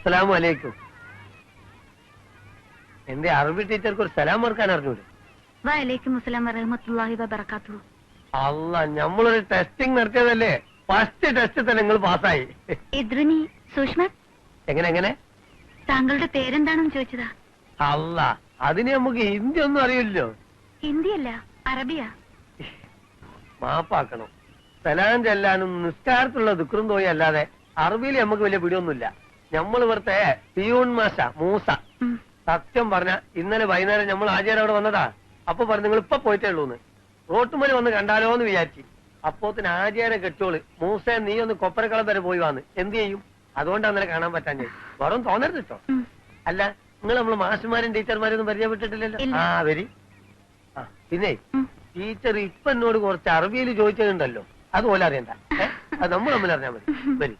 അസ്സലാമു അലൈക്കും. എന്റെ അറബി ടീച്ചർക്ക് ഒരു സലാം ഓർക്കാൻ അറിഞ്ഞൂടെ? വഅലൈക്കും അസ്സലാം വറഹ്മത്തുള്ളാഹി വബറകാതുഹു. അല്ല, നമ്മളൊരു ടെസ്റ്റിംഗ് നടത്തിയതല്ലേ, ഫസ്റ്റ് ടെസ്റ്റ് തന്നെ നിങ്ങൾ പാസ്സായി. ഇദ്രുനി സൂഷ്മ, എങ്ങനെ താങ്കളുടെ പേരെന്താണെന്ന് ചോദിച്ചതാ. അല്ല, അതിന് നമുക്ക് ഹിന്ദി ഒന്നും അറിയില്ലോ. ഹിന്ദിയല്ല, അറബിയാ. മാപ്പാക്കണം. സലാം ചെല്ലാനും നിസ്കാരത്തിലുള്ള ദുഃഖം തോന്നി അല്ലാതെ അറബിയിൽ നമുക്ക് വലിയ പിടിയൊന്നുമില്ല. നമ്മൾ ഇവിടുത്തെ പിയൂൺ മാഷ മൂസ. സത്യം പറഞ്ഞ ഇന്നലെ വൈകുന്നേരം നമ്മൾ ആചാരം അവിടെ വന്നതാ. അപ്പൊ പറഞ്ഞു നിങ്ങൾ ഇപ്പൊ പോയിട്ടേ ഉള്ളൂന്ന്. റോട്ടുമലി വന്ന് കണ്ടാലോ എന്ന് വിചാരിച്ചു. അപ്പോത്തിന് ആചാരം കെട്ടോള് മൂസ നീ ഒന്ന് കൊപ്പരക്കളം വരെ പോയി വന്ന് എന്ത് ചെയ്യും? അതുകൊണ്ട് അന്നേരം കാണാൻ പറ്റാൻ ചെയ്യും. വെറും തോന്നരുത് കേട്ടോ. അല്ല, നിങ്ങൾ നമ്മള് മാഷുമാരും ടീച്ചർമാരും ഒന്നും പരിചയപ്പെട്ടിട്ടില്ലല്ലോ. ആ വരി. ആ പിന്നെ ടീച്ചർ ഇപ്പൊ എന്നോട് കുറച്ച് അറബിയിൽ ചോദിച്ചതുണ്ടല്ലോ, അതുപോലെ അറിയണ്ട. അത് നമ്മൾ തമ്മിൽ അറിഞ്ഞാൽ മതി. വരി.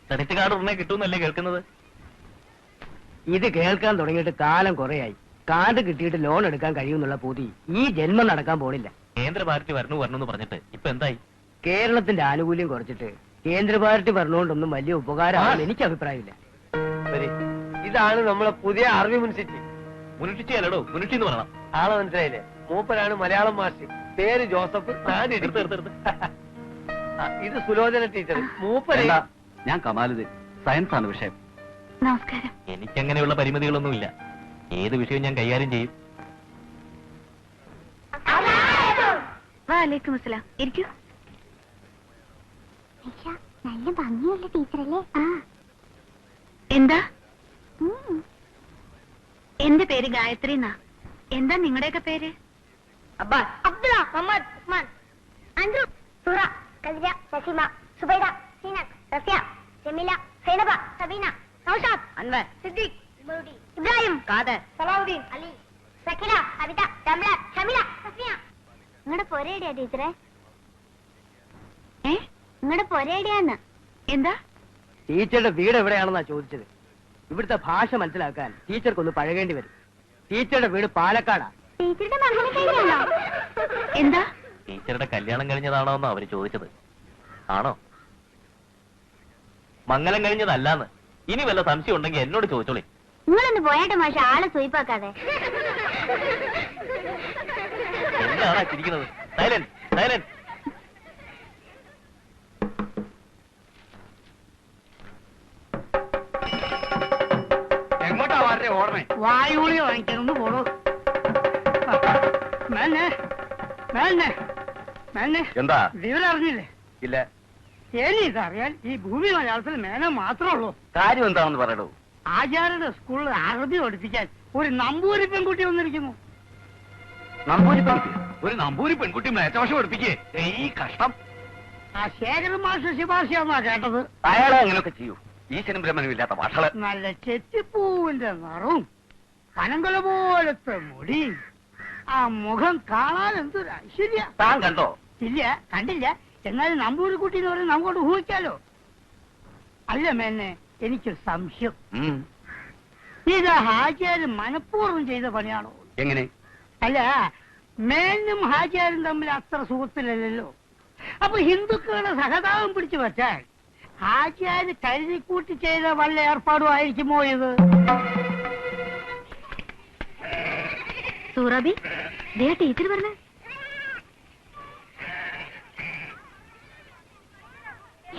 ക്രെഡിറ്റ് കാർഡ് ഉടനെ കിട്ടുമെന്നല്ലേ കേൾക്കുന്നത്? ഇത് കേൾക്കാൻ തുടങ്ങിയിട്ട് കാലം കുറയായി. കാർഡ് കിട്ടിയിട്ട് ലോൺ എടുക്കാൻ കഴിയുമെന്നുള്ള പൂതി ഈ ജന്മം നടക്കാൻ പോണില്ല. കേന്ദ്ര പാർട്ടി വരണമെന്ന് പറഞ്ഞിട്ട് ഇപ്പൊ എന്തായി? കേരളത്തിന്റെ ആനുകൂല്യം കുറച്ചിട്ട് കേന്ദ്ര പാർട്ടി പറഞ്ഞുകൊണ്ടൊന്നും വലിയ ഉപകാരമാണെന്ന് എനിക്ക് അഭിപ്രായമില്ല. വരി. ഇതാണ് നമ്മളെ പുതിയ അറബി മുൻസിറ്റി. മുനുഷിച്ചല്ലോ, മുനുഷി എന്ന് പറയണം. ആളെ മനസ്സിലായില്ലേ? മൂപ്പരാണ് മലയാളം മാഷ്. പേര് ജോസഫ്. ഇത് സുലോചന ടീച്ചർ. മൂപ്പര് ഞാൻ കമാലുദ്ദീൻ. സയൻസ് ആണ് വിഷയം. നമസ്കാരം. എനിക്കങ്ങനെയുള്ള പരിമിതികളൊന്നുമില്ല. ഏത് വിഷയവും ഞാൻ കൈകാര്യം ചെയ്യും. വഅലൈക്കും അസ്സലാം. ഇരിക്കൂ. നല്ല ഭംഗിയുള്ള ടീച്ചറല്ലേ? എന്താ? എന്റെ പേര് ഗായത്രി എന്നാ. എന്താ നിങ്ങളുടെയൊക്കെ പേര്? അബ്ബാസ്, അബ്ദുള്ള, മുഹമ്മദ്, ഉസ്മാൻ, അൻഡ്രു, സുറ, കൽജ, നസീമ, സുബൈദ, സീനത്ത്, റഫിയ, ജമീല, സൈനബ, സബീന, നൗഷാദ്, അൻവർ, സിദ്ദീഖ്, ഇബ്രൂദി, ഇബ്രാഹിം, ഖാദർ, സലാഹുദ്ദീൻ, അലി, സക്കില, അബിത, ജംല, ഷമില, സഫിയ. നിങ്ങളുടെ പൊരേടിയാ ടീച്ചറെ? നിങ്ങളുടെ പൊരേടിയാന്ന്. എന്താ? ടീച്ചറുടെ വീട് എവിടെയാണെന്നാ ചോദിച്ചത്. ഇവിടുത്തെ ഭാഷ മനസ്സിലാക്കാൻ ടീച്ചർക്കൊന്ന് പഴകേണ്ടി വരും. ടീച്ചറുടെ വീട് പാലക്കാടാ. ടീച്ചറുടെ മംഗലം കഴിഞ്ഞാണോ? എന്താ? ടീച്ചറുടെ കല്യാണം കഴിഞ്ഞതാണോ എന്ന് അവര് ചോദിച്ചത്. ആണോ? മംഗലം കഴിഞ്ഞതല്ലാന്ന്. ഇനി വല്ല സംശയം ഉണ്ടെങ്കിൽ എന്നോട് ചോദിച്ചോളി. നിങ്ങളൊന്ന് പോയാട്ടെ മാഷ, ആളെ സൂയിപ്പാക്കാതെ. എന്താണ് ചിരിക്കുന്നത്? Silent, silent. എങ്ങോട്ടാ വാരേ ഓടണേ? വായുളി വാങ്ങിക്കാനൊന്ന് പോടോ. എന്താ? വിവരം അറിഞ്ഞില്ലേ? ഇല്ല. എനിക്കറിയാൻ ഈ ഭൂമി മലയാളത്തിൽ മേന മാത്രമേ ഉള്ളൂ. കാര്യം എന്താണെന്ന് പറയടോ. ആചാര്യയുടെ സ്കൂളിൽ അറബി പഠിപ്പിക്കാൻ ഒരു നമ്പൂരി പെൺകുട്ടി വന്നിരിക്കുന്നു. നമ്പൂരി പെൺകുട്ടി? ഒരു നമ്പൂരി പെൺകുട്ടി മേച്ചഭാഷ പഠിപ്പിക്കേ? ഈ കഷ്ടം. ആ ശേഖരൻ മാഷ് ശുപാർശയാന്നാ കേട്ടത്. അയാളെ അങ്ങനെയൊക്കെ ചെയ്യൂ. ഈശ്വരൻ ബ്രഹ്മനും ഇല്ലാത്ത ഭാഷകള്. നല്ല ചെത്തിപ്പൂവിന്റെ നിറവും പനങ്കൊല പോലത്തെ മുടി, ആ മുഖം കാണാൻ എന്തൊരു ഐശ്വര്യ. താൻ കണ്ടോ? ഇല്ല, കണ്ടില്ല. എന്നാലും നമ്പൂരിക്കുട്ടി എന്ന് പറഞ്ഞാൽ നമുക്കോട്ട് ഊഹിക്കാലോ. അല്ല മേന്നെ, എനിക്കൊരു സംശയം. ഇത് ഹാജിയാരും മനഃപൂർവ്വം ചെയ്ത പണിയാണോ? എങ്ങനെ? അല്ല, മേനും ഹാജിയാരും തമ്മിൽ അത്ര സുഹൃത്തിലല്ലോ. അപ്പൊ ഹിന്ദുക്കളുടെ സഹതാപം പിടിച്ചു വെച്ചാൽ ഹാജിയാര് കരുതിക്കൂട്ടി ചെയ്ത വല്ല ഏർപ്പാടും ആയിരിക്കുമോ ഇത്? സൂറാബി, ദേ ടീച്ചർ പറഞ്ഞേ.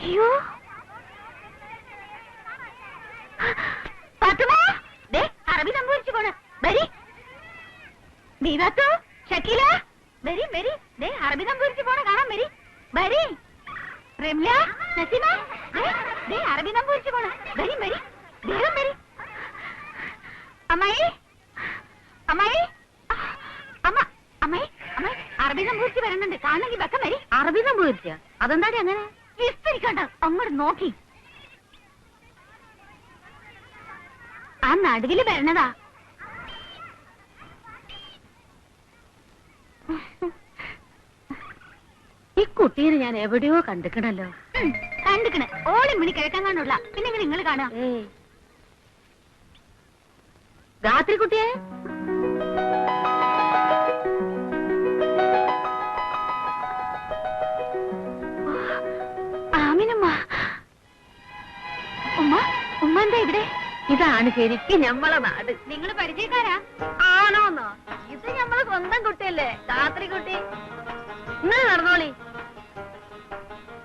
അയ്യോ, അറബി സംഭവിച്ചു പോണ്. വരി ദീവാത്തോ, ഷക്കീല, വരി വരി. ദേ അറബി സംഭവിച്ചു പോണ കാണാൻ വരി. വരി റംല, നസീമ, ദേ അറബി സംഭവിച്ചു പോണ. വരി വരി, വേഗം വരി. അമ്മായി, അമ്മായി, അമ്മ, അമ്മായി, അമ്മായി, അറബി സംഭവിച്ചു വരുന്നുണ്ട്. കാണണമെങ്കിൽ വെക്കം വരി. അറബി സംഭവിച്ച അതെന്താ അങ്ങനെ? വിസ്തരിക്കണ്ട, അങ്ങോട്ട് നോക്കി. ആ നടുവില് വരണതാ. ഈ കുട്ടീനെ ഞാൻ എവിടെയോ കണ്ടിക്കണല്ലോ. കണ്ടിക്കണ്. ഓളി മണി കിഴക്കാൻ കാണുള്ള. പിന്നെ നിങ്ങൾ കാണാം. രാത്രി കുട്ടിയെ ആമിനമ്മ. ഉമ്മ, ഉമ്മ, അമ്മ എന്താ ഇവിടെ? ഇതാണ് ശരിക്കും ഞമ്മളെ നാട്. നിങ്ങൾ പരിചയക്കാരാ? ആണോന്നോ? ഇത് ഞമ്മളെ സ്വന്തം കുട്ടിയല്ലേ, രാത്രി കുട്ടി. നിങ്ങൾ നടന്നോളി.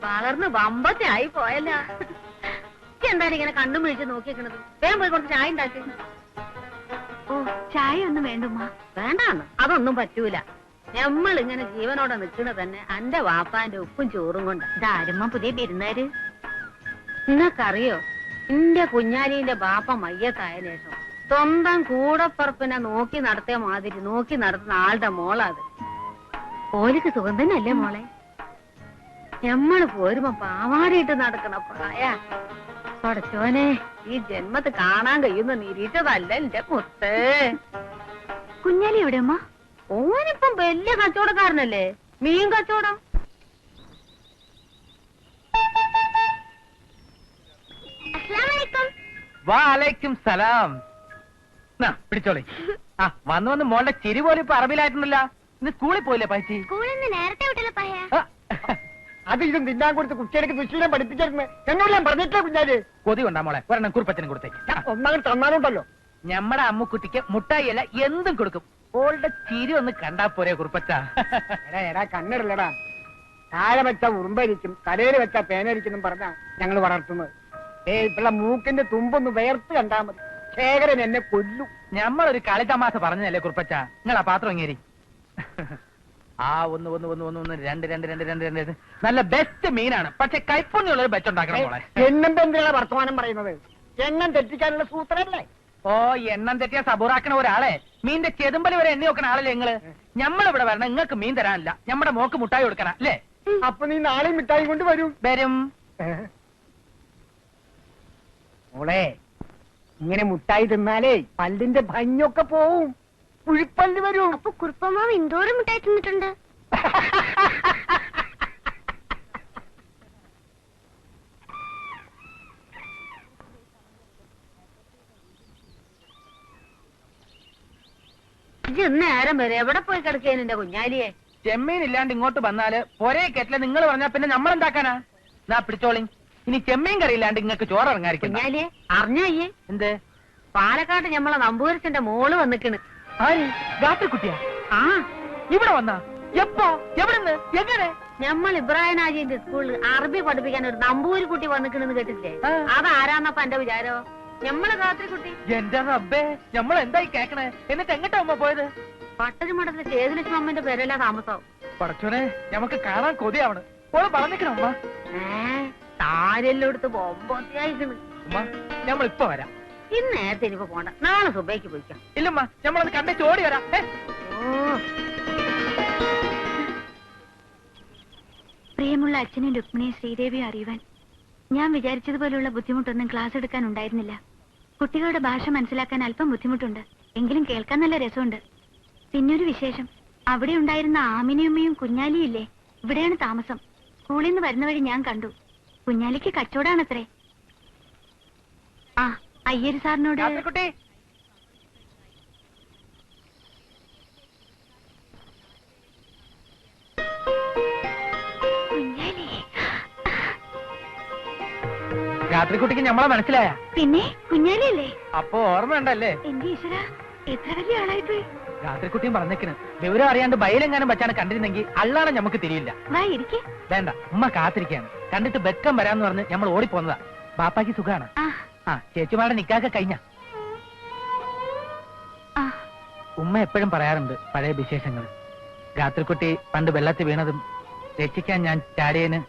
വളർന്ന് വമ്പത്തെ ആയി പോയല്ല. എന്തായാലും ഇങ്ങനെ കണ്ണും പിടിച്ച് നോക്കിയേക്കണത്? വേഗം പോയി കുറച്ച് ചായ ഉണ്ടാക്കി. ഓ, ചായ ഒന്നും വേണ്ടുമ്മ. വേണ്ടാന്ന്? അതൊന്നും പറ്റൂല. ഞമ്മളിങ്ങനെ ജീവനോടെ നിൽക്കണത് തന്നെ എന്റെ വാപ്പാന്റെ ഉപ്പും ചോറും കൊണ്ട്. ഇതാരുമ്മ പുതിയ പെരുന്നാര്? നിങ്ങൾക്കറിയോ, എന്റെ കുഞ്ഞാലിന്റെ ബാപ്പ മയ്യത്തായ ശേഷം സ്വന്തം കൂടപ്പറപ്പിനെ നോക്കി നടത്തിയ മാതിരി നോക്കി നടത്തുന്ന ആളുടെ മോളത്. ഓലിക്ക് സുഖം തന്നെയല്ലേ മോളെ? ഞമ്മള് പോരുമ്പോ പാവാടിയിട്ട് നടക്കണ പ്രായ. പഠിച്ചോനെ, ഈ ജന്മത്ത് കാണാൻ കഴിയുന്ന നിരീക്ഷതല്ല എന്റെ മുത്ത്. കുഞ്ഞാലി എവിടെ അമ്മ? ഓനിപ്പം വലിയ കച്ചവടക്കാരനല്ലേ, മീൻ കച്ചവടം. വാലൈക്കും സലാം. പിടിച്ചോളി. ആ വന്ന് വന്ന് മോളുടെ ചിരി പോലും ഇപ്പൊ അറബിയിലായിട്ടുണ്ടല്ലോ. ഇന്ന് സ്കൂളിൽ പോയില്ലേ പൈസി? സ്കൂളിൽ നിന്ന് നേരത്തെ വിട്ടല്ലോ പയ്യ. അത് ഇതും തിന്നാൻ കൊടുത്ത് കുട്ടികൾക്ക് ദുശീലം പഠിപ്പിച്ചിരുന്നു എന്നോട് ഞാൻ പറഞ്ഞിട്ടില്ല കുഞ്ഞാല്. കൊതി കൊണ്ടാ മോളെ, ഒരെണ്ണം കുറുപ്പച്ചനും കൊടുത്തേക്ക്. ഒന്നാമത് തന്നാലുണ്ടല്ലോ. ഞമ്മടെ അമ്മുക്കുട്ടിക്ക് മുട്ടായി അല്ല എന്തും കൊടുക്കും. ഓളുടെ ചിരി ഒന്ന് കണ്ടാ പോരെ കുറുപ്പച്ച. എടാ കണ്ണിടല്ലടാ. താഴെ വെച്ച ഉറുമ്പരിക്കും തലയിൽ വെച്ച പേനരിക്കും പറഞ്ഞാ ഞങ്ങൾ വളർത്തുന്നത്. ഇപ്പള്ള മൂക്കിന്റെ തുമ്പൊന്ന് വേർത്ത് കണ്ടാ മതി, ശേഖരൻ എന്നെ കൊല്ലും. ഞമ്മളൊരു കളി തമാശ പറഞ്ഞല്ലേ കുറുപ്പച്ച. നിങ്ങൾ ആ പാത്രം ഇങ്ങേരി. ആ ഒന്ന് ഒന്ന് ഒന്ന് ഒന്ന് ഒന്ന് രണ്ട് രണ്ട് രണ്ട് രണ്ട് രണ്ട് നല്ല ബെസ്റ്റ് മീനാണ്. പക്ഷെ കൈപ്പുണ്യുള്ളൊരു ബെറ്റ് ഉണ്ടാക്കണം മോളെ. എണ്ണം എന്തിനാണ് വർത്തമാനം പറയുന്നത്? എണ്ണം തെറ്റിക്കാനുള്ള സൂത്രല്ലേ? ഓ, എണ്ണം തെറ്റിയ സബൂറാക്കണ ഒരാളെ മീന്റെ ചെതുമ്പല് വരെ എണ്ണി വെക്കണ ആളല്ലേ നിങ്ങള്. ഞമ്മളിവിടെ വരണം, നിങ്ങൾക്ക് മീൻ തരാനില്ല. ഞമ്മടെ മോക്ക് മുട്ടായി കൊടുക്കണ അല്ലേ? അപ്പൊ നീ നാളെ മിഠായി കൊണ്ട് വരും. വരും. മോളെ, ഇങ്ങനെ മുട്ടായി തിന്നാലേ പല്ലിന്റെ ഭംഗിയൊക്കെ പോവും, കുഴിപ്പല്ല് വരും. അപ്പൊ കുറുപ്പമാവ് എന്തോരം മിഠായി തിന്നിട്ടുണ്ട്. നേരം വരെ എവിടെ പോയി കിടക്കേന് എന്റെ കുഞ്ഞാലിയെ? ചെമ്മീൻ ഇല്ലാണ്ട് ഇങ്ങോട്ട് വന്നാല് പൊരേ കെറ്റില് നിങ്ങൾ പറഞ്ഞാ പിന്നെ നമ്മളെന്താക്കാനാ? നാ പിടിച്ചോളി. ഇനി ചെമ്മീൻ കറിയില്ലാണ്ട് നിങ്ങൾക്ക് ചോറ് ഇറങ്ങാതിരിക്കും. കുഞ്ഞാലിയെ അറിഞ്ഞയ്യേ? എന്ത്? പാലക്കാട് ഞമ്മളെ നമ്പൂരിച്ചന്റെ മോള് വന്നിക്കണ്. ആര്? രാത്രി കുട്ടിയാ? ആ, ഇവിടെ വന്നാ? എപ്പോ? എവിടുന്ന്? എങ്ങനെ? ഞമ്മൾ ഇബ്രാഹിം ഹാജിന്റെ സ്കൂളിൽ അറബി പഠിപ്പിക്കാൻ ഒരു നമ്പൂരി കുട്ടി വന്നിക്കണെന്ന് കേട്ടില്ലേ? ആ. അതാരാന്നപ്പ എന്റെ വിചാരോ? ഞമ്മള് രാത്രി കുട്ടി. എന്റെ റബ്ബേ, നമ്മൾ എന്തായി കേക്കണേ? എന്നിട്ട് എങ്ങോട്ടാ അമ്മ പോയത്? പട്ടരുമഠത്തിലെ ചേതുലക്ഷ്മി അമ്മന്റെ പേരല്ല താമസം. പടച്ചോനെ, നമുക്ക് കാണാൻ കൊതിയാവണ്. ഓള് പറഞ്ഞിക്കണം അമ്മ. താരെല്ലാം എടുത്ത് ബൊമ്പൊത്തിയായിക്കണ്. അമ്മ, നമ്മൾ ഇപ്പൊ വരാം. ഇന്ന് നേരത്തെ ഇനിയിപ്പോ പോണ്ട, നാളെ സുബൈക്ക് പോയിക്കാം. ഇല്ലമ്മ, നമ്മളത് കണ്ടേ ചോടി വരാം. പ്രിയമുള്ള അച്ഛനും രുക്മിണിയും ശ്രീദേവിയും അറിയുവാൻ ഞാൻ വിചാരിച്ചതുപോലുള്ള ബുദ്ധിമുട്ടൊന്നും ക്ലാസ് എടുക്കാൻ ഉണ്ടായിരുന്നില്ല. കുട്ടികളുടെ ഭാഷ മനസ്സിലാക്കാൻ അല്പം ബുദ്ധിമുട്ടുണ്ട്, എങ്കിലും കേൾക്കാൻ നല്ല രസമുണ്ട്. പിന്നൊരു വിശേഷം, അവിടെ ഉണ്ടായിരുന്ന ആമിനിയമ്മയും കുഞ്ഞാലിയും ഇല്ലേ, ഇവിടെയാണ് താമസം. സ്കൂളിൽ നിന്ന് വരുന്ന വഴി ഞാൻ കണ്ടു. കുഞ്ഞാലിക്ക് കച്ചവടാണത്രേ. ആ, അയ്യര് സാറിനോട് കുട്ടി, രാത്രിക്കുട്ടിക്ക് നമ്മളെ മനസ്സിലായ? പിന്നെ കുഞ്ഞാലിയല്ലേ? അപ്പൊ ഓർമ്മയുണ്ടല്ലേ? എന്റെ ഈശ്വര, എത്ര വലിയ ആളായിപ്പോയി. രാത്രിക്കുട്ടിയും പറഞ്ഞേക്കിന് വിവരം അറിയാണ്ട് ബയലെങ്ങാനും വെച്ചാണ് കണ്ടിരുന്നെങ്കിൽ അള്ളാണ് നമുക്ക് തിരിയില്ല. വാ ഇരിക്കേ. വേണ്ട, ഉമ്മ കാത്തിരിക്കാണ്. കണ്ടിട്ട് ബെക്കം വരാന്ന് പറഞ്ഞ് നമ്മൾ ഓടിപ്പോന്നതാ. ബാപ്പാക്ക് സുഖാണ്. ആ, ചേച്ചിമാരുടെ നിക്കാക്ക കഴിഞ്ഞ. ഉമ്മ എപ്പോഴും പറയാറുണ്ട് പഴയ വിശേഷങ്ങൾ. രാത്രിക്കുട്ടി പണ്ട് വെള്ളത്തിൽ വീണതും രക്ഷിക്കാൻ ഞാൻ ചാടിയന്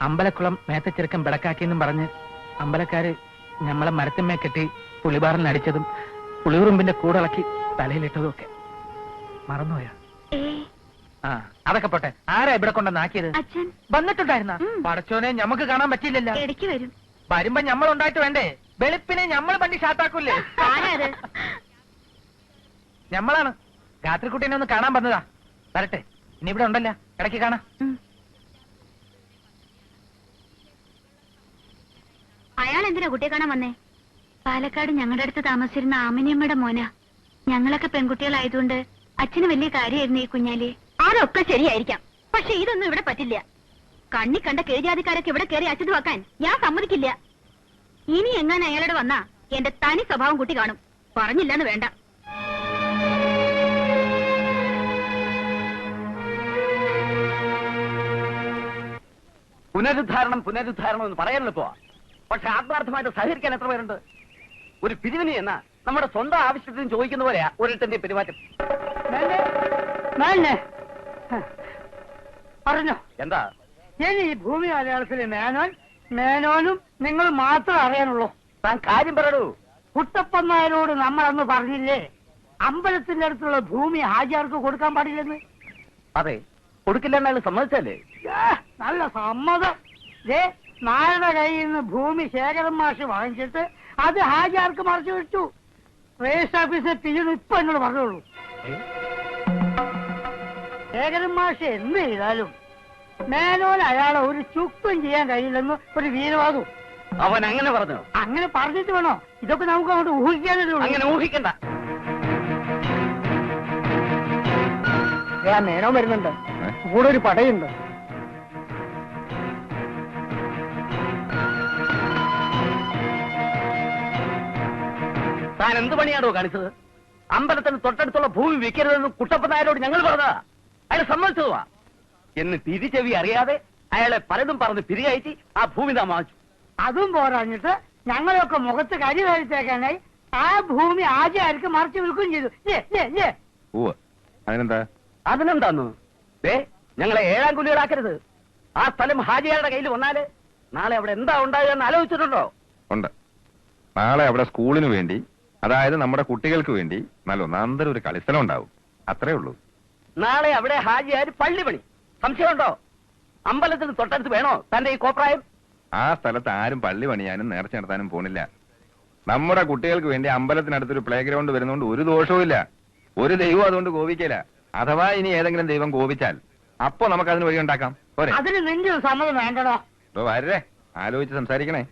അമ്പലക്കുളം മേത്തച്ചെറുക്കം വിളക്കാക്കിയെന്നും പറഞ്ഞ് അമ്പലക്കാര് ഞമ്മളെ മരത്തിന്മേ കെട്ടി പുളിബാറിൽ അടിച്ചതും പുളിയുറുമ്പിന്റെ കൂടിളക്കി തലയിലിട്ടതും ഒക്കെ മറന്നുപോയാ? ആ, അതൊക്കെ പോട്ടെ. ആരാ ഇവിടെ കൊണ്ടുവന്നാക്കിയത്? അച്ഛൻ വന്നിട്ടുണ്ടായിരുന്ന? പടച്ചോനെ, ഞമ്മക്ക് കാണാൻ പറ്റിയില്ലല്ലോ. ഇടയ്ക്ക് വരും. വരുമ്പോ ഞമ്മളുണ്ടായിട്ട് വേണ്ടേ? വെളുപ്പിനെ ഞമ്മൾ വണ്ടി ഷാട്ടാക്കൂല്ലേ? ഞമ്മളാണ്. രാത്രിക്കുട്ടീനെ ഒന്ന് കാണാൻ വന്നതാ. വരട്ടെ, ഇനി ഇവിടെ ഉണ്ടല്ലോ, ഇടയ്ക്ക് കാണാം. അയാൾ എന്തിനാ കുട്ടിയെ കാണാൻ വന്നേ? പാലക്കാട് ഞങ്ങളുടെ അടുത്ത് താമസിച്ചിരുന്ന ആമിനിയമ്മയുടെ മോനാ. ഞങ്ങളൊക്കെ പെൺകുട്ടികളായതുകൊണ്ട് അച്ഛന് വലിയ കാര്യമായിരുന്നു ഈ കുഞ്ഞാലി. അതൊക്കെ ശരിയായിരിക്കാം, പക്ഷെ ഇതൊന്നും ഇവിടെ പറ്റില്ല. കണ്ണി കണ്ട കീഴ്ജാതിക്കാരൊക്കെ ഇവിടെ കയറി അച്ഛത് വെക്കാൻ ഞാൻ സമ്മതിക്കില്ല. ഇനി എങ്ങനെ അയാളോട് വന്നാ എന്റെ തനി സ്വഭാവം കുട്ടി കാണും. പറഞ്ഞില്ലെന്ന് വേണ്ട. പുനരുദ്ധാരണം പുനരുദ്ധാരണം എന്ന് പറയാനുള്ള പോവാ. പക്ഷെ ആത്മാർത്ഥമായിട്ട് സഹകരിക്കാൻ എത്ര പേരുണ്ട്? ഒരു പിരിവിനി എന്ന നമ്മുടെ സ്വന്തം ആവശ്യത്തിന് ചോദിക്കുന്ന പോലെയാ ഒരിട്ടന്റെ പെരുമാറ്റം. പറഞ്ഞോ എന്താ? ഇനി ഈ ഭൂമി മലയാളത്തിലെ മേനോനും നിങ്ങൾ മാത്രം അറിയാനുള്ളൂ. താൻ കാര്യം പറയൂ. കുട്ടപ്പൻ നായരോട് നമ്മൾ അന്ന് പറഞ്ഞില്ലേ അമ്പലത്തിന്റെ അടുത്തുള്ള ഭൂമി ഹാജിയാർക്ക് കൊടുക്കാൻ പാടില്ലെന്ന്? അതെ, കൊടുക്കില്ലെന്ന് അയാൾ സമ്മതിച്ചല്ലേ? നല്ല സമ്മതം. നായരുടെ കയ്യിൽ നിന്ന് ഭൂമി ശേഖരൻ മാഷ് വാങ്ങിച്ചിട്ട് അത് ഹാജിയാർക്ക് മറിച്ചു വിട്ടു. രജിസ്റ്റർ ഓഫീസിൽ പിന്നീട് ഇപ്പൊ എന്നോട് പറഞ്ഞോളൂ. ശേഖരൻ മാഷ് എന്ത് ചെയ്താലും മേനോൻ അയാളെ ഒരു ചുക്കും ചെയ്യാൻ കഴിയില്ലെന്ന് ഒരു വീരവാദവും. അവൻ അങ്ങനെ പറഞ്ഞു? അങ്ങനെ പറഞ്ഞിട്ട് വേണോ ഇതൊക്കെ നമുക്ക് അങ്ങോട്ട് ഊഹിക്കാനേ ഉള്ളൂ. അങ്ങനെ ഊഹിക്കണ്ട. മേനോ വരുന്നുണ്ട്, കൂടെ ഒരു പടയുണ്ട്. താൻ എന്ത് പണിയാണോ കാണിച്ചത്? അമ്പലത്തിന് തൊട്ടടുത്തുള്ള ഭൂമി വിൽക്കരുതെന്ന് കുട്ടപ്പനായരോട് ഞങ്ങൾ പറഞ്ഞതാ. അയാൾ സമ്മതിച്ചതുവാ. എന്ന് തിരിച്ചെവി അറിയാതെ അയാളെ പലതും പറഞ്ഞ് പിരികയറ്റി ആ ഭൂമി താൻ വാങ്ങിച്ചു. അതും പോരാഞ്ഞിട്ട് ഞങ്ങളൊക്കെ മുഖത്ത് കരി കഴിച്ചേക്കാനായി ആ ഭൂമി ആചാര്യർക്ക് മറിച്ച് വിൽക്കുകയും ചെയ്തു. അതിനെന്താന്നു? ഞങ്ങളെ ഏഴാം കുലികളാക്കരുത്. ആ സ്ഥലം ഹാജിയാരുടെ കയ്യിൽ വന്നാല് നാളെ അവിടെ എന്താ ഉണ്ടാകുക എന്ന് ആലോചിച്ചിട്ടുണ്ടോ? ഉണ്ട്. നാളെ അവിടെ സ്കൂളിന് വേണ്ടി, അതായത് നമ്മുടെ കുട്ടികൾക്ക് വേണ്ടി നല്ല ഒന്നാന്തരം ഒരു കളിസ്ഥലം ഉണ്ടാവും. അത്രേ ഉള്ളൂ. നാളെ അവിടെ ഹാജിയാര് പള്ളി പണി. സംശയമുണ്ടോ? അമ്പലത്തിന് തൊട്ടടുത്ത് വേണോ തന്റെ ഈ കോപ്രായം? ആ സ്ഥലത്ത് ആരും പള്ളി പണിയാനും നേർച്ച നടത്താനും പോണില്ല. നമ്മുടെ കുട്ടികൾക്ക് വേണ്ടി അമ്പലത്തിനടുത്തൊരു പ്ലേ ഗ്രൗണ്ട് വരുന്നതുകൊണ്ട് ഒരു ദോഷവും ഇല്ല. ഒരു ദൈവം അതുകൊണ്ട് കോപിക്കില്ല. അഥവാ ഇനി ഏതെങ്കിലും ദൈവം കോപിച്ചാൽ അപ്പൊ നമുക്ക് അതിന് വഴി ഉണ്ടാക്കാം. പോരെ? അതിന് നിന്റെ സമ്മതം വേണ്ടടോ. വരേ, ആലോചിച്ച് സംസാരിക്കണേ.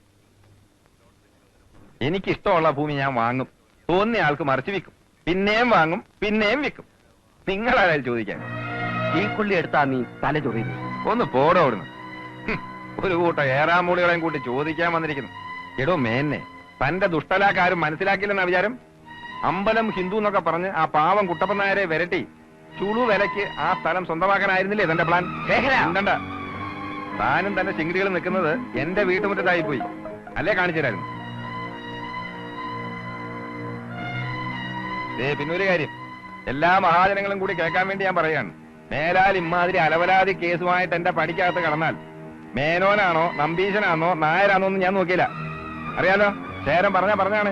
എനിക്കിഷ്ടമുള്ള ഭൂമി ഞാൻ വാങ്ങും. തോന്നിയ ആൾക്ക് മറിച്ച് വിൽക്കും. പിന്നെയും വാങ്ങും, പിന്നെയും വിൽക്കും. നിങ്ങളാരായാലും ചോദിക്കാൻ. ഈ കൊള്ളി എടുത്താ നീ തല ചൊറിയുന്നു. ഒന്ന് പോടോ അവിടുന്ന്. ഒരു കൂട്ടം ഏറാമൂളികളെയും കൂട്ടി ചോദിക്കാൻ വന്നിരിക്കുന്നു. എടോ മേന്നെ, തന്റെ ദുഷ്ടലാക്കാരും മനസ്സിലാക്കില്ലെന്ന വിചാരം? അമ്പലം ഹിന്ദു എന്നൊക്കെ പറഞ്ഞ് ആ പാവം കുട്ടപ്പൻ നായരെ വിരട്ടി ചുളു വിലക്ക് ആ സ്ഥലം സ്വന്തമാക്കാനായിരുന്നില്ലേ തന്റെ പ്ലാൻ? ഉണ്ടണ്ട. താനും തന്റെ ചിങ്കിടികൾ നിൽക്കുന്നത് എന്റെ വീട്ടുമുറ്റത്തായി പോയി. അല്ലേ കാണിച്ചു തരായിരുന്നു. പിന്നൊരു കാര്യം, എല്ലാ മഹാജനങ്ങളും കൂടി കേൾക്കാൻ വേണ്ടി ഞാൻ പറയാണ്. മേലാൽ ഇമ്മാതിരി അലവലാതി കേസുമായിട്ട് എന്റെ പടിക്കകത്ത് കടന്നാൽ മേനോനാണോ നമ്പീശനാണോ നായരാണോ എന്ന് ഞാൻ നോക്കിയില്ല. അറിയാലോ, ശേരം പറഞ്ഞാണ്.